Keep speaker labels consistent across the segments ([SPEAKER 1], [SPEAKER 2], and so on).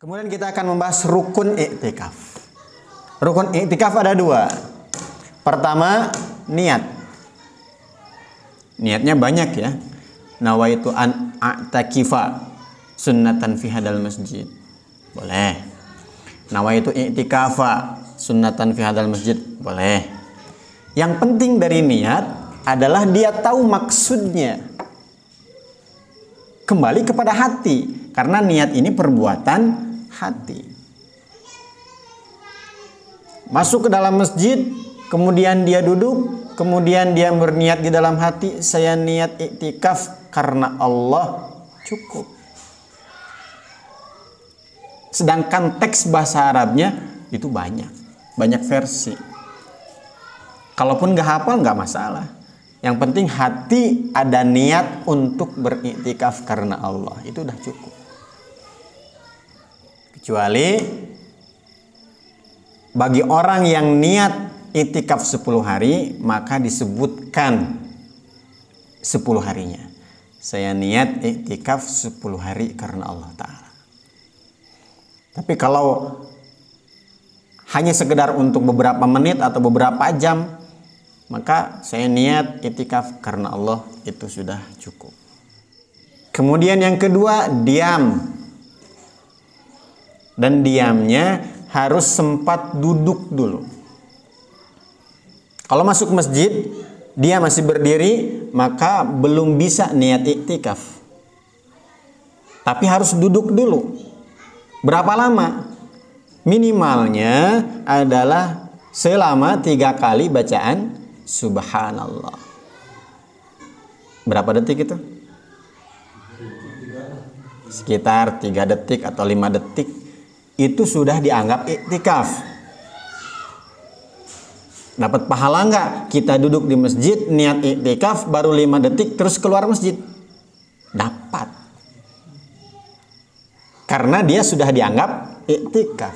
[SPEAKER 1] Kemudian kita akan membahas rukun i'tikaf. Rukun i'tikaf ada dua. Pertama, niat. Niatnya banyak ya. Nawaitu an a'takifa sunnatan fi hadal masjid. Boleh. Nawaitu i'tikafa sunnatan fi hadal masjid. Boleh. Yang penting dari niat adalah dia tahu maksudnya. Kembali kepada hati, karena niat ini perbuatan hati. Masuk ke dalam masjid, kemudian dia duduk, kemudian dia berniat di dalam hati, saya niat iktikaf karena Allah, cukup. Sedangkan teks bahasa Arabnya itu banyak versi. Kalaupun nggak hafal nggak masalah. Yang penting hati ada niat untuk beriktikaf karena Allah, itu udah cukup. Kecuali bagi orang yang niat iktikaf 10 hari, maka disebutkan 10 harinya. Saya niat iktikaf 10 hari karena Allah Ta'ala. Tapi kalau hanya sekedar untuk beberapa menit atau beberapa jam, maka saya niat iktikaf karena Allah, itu sudah cukup. Kemudian yang kedua, diam. Dan diamnya harus sempat duduk dulu. Kalau masuk masjid, dia masih berdiri, maka belum bisa niat iktikaf. Tapi harus duduk dulu. Berapa lama? Minimalnya adalah selama 3 kali bacaan Subhanallah. Berapa detik itu? Sekitar 3 detik atau 5 detik. Itu sudah dianggap iktikaf. Dapat pahala enggak? Kita duduk di masjid, niat iktikaf, baru 5 detik terus keluar masjid. Dapat. Karena dia sudah dianggap iktikaf.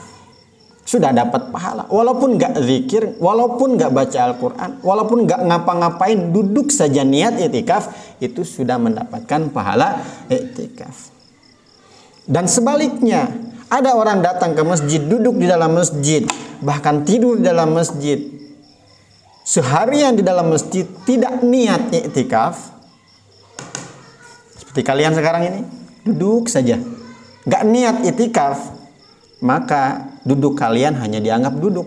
[SPEAKER 1] Sudah dapat pahala. Walaupun nggak zikir, walaupun nggak baca Al-Quran, walaupun nggak ngapa-ngapain, duduk saja niat iktikaf, itu sudah mendapatkan pahala iktikaf. Dan sebaliknya, ada orang datang ke masjid, duduk di dalam masjid, bahkan tidur di dalam masjid, seharian di dalam masjid, tidak niat iktikaf. Seperti kalian sekarang ini, duduk saja, nggak niat iktikaf, maka duduk kalian hanya dianggap duduk.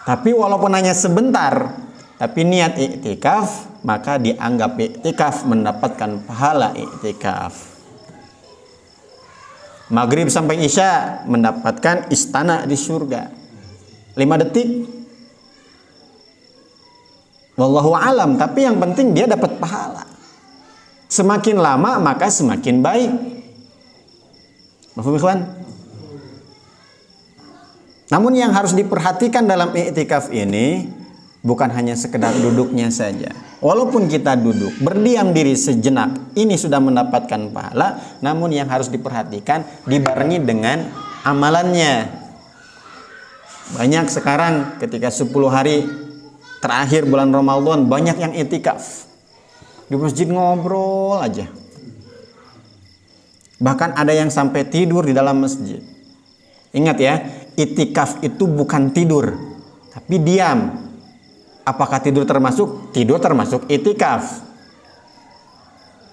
[SPEAKER 1] Tapi walaupun hanya sebentar, tapi niat iktikaf, maka dianggap iktikaf, mendapatkan pahala iktikaf. Maghrib sampai Isya mendapatkan istana di surga. 5 detik. Wallahu alam, tapi yang penting dia dapat pahala. Semakin lama maka semakin baik. Mafhum ikhwan? Namun yang harus diperhatikan dalam i'tikaf ini bukan hanya sekedar duduknya saja. Walaupun kita duduk, berdiam diri sejenak, ini sudah mendapatkan pahala, namun yang harus diperhatikan dibarengi dengan amalannya. Banyak sekarang ketika 10 hari terakhir bulan Ramadan, banyak yang i'tikaf. Di masjid ngobrol aja. Bahkan ada yang sampai tidur di dalam masjid. Ingat ya, i'tikaf itu bukan tidur, tapi diam. Apakah tidur termasuk? Tidur termasuk i'tikaf.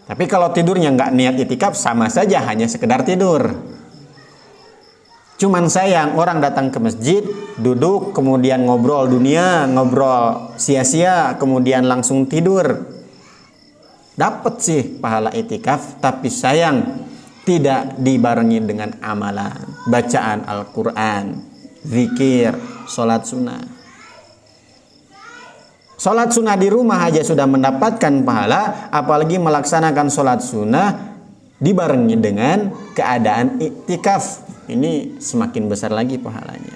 [SPEAKER 1] Tapi kalau tidurnya nggak niat i'tikaf, sama saja hanya sekedar tidur. Cuman sayang, orang datang ke masjid, duduk, kemudian ngobrol dunia, ngobrol sia-sia, kemudian langsung tidur. Dapat sih pahala i'tikaf, tapi sayang tidak dibarengi dengan amalan, bacaan Al-Quran, zikir, sholat sunnah. Sholat sunnah di rumah aja sudah mendapatkan pahala, apalagi melaksanakan sholat sunnah dibarengi dengan keadaan iktikaf. Ini semakin besar lagi pahalanya.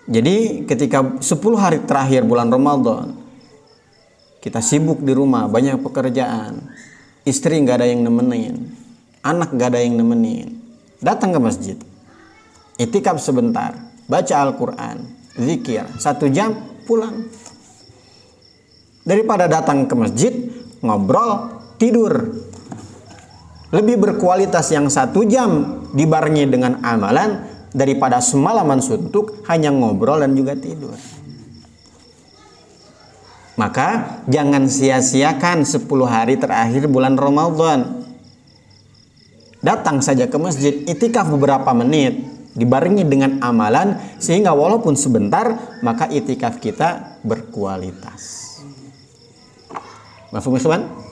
[SPEAKER 1] Jadi ketika 10 hari terakhir bulan Ramadan, kita sibuk di rumah, banyak pekerjaan, istri nggak ada yang nemenin, anak nggak ada yang nemenin, datang ke masjid, iktikaf sebentar, baca Al-Quran, zikir, 1 jam, pulang. Daripada datang ke masjid, ngobrol, tidur. Lebih berkualitas yang 1 jam dibarengi dengan amalan daripada semalaman suntuk hanya ngobrol dan juga tidur. Maka jangan sia-siakan 10 hari terakhir bulan Ramadan. Datang saja ke masjid, itikaf beberapa menit, dibarengi dengan amalan, sehingga walaupun sebentar, maka itikaf kita berkualitas. Mafhum, ikhwan?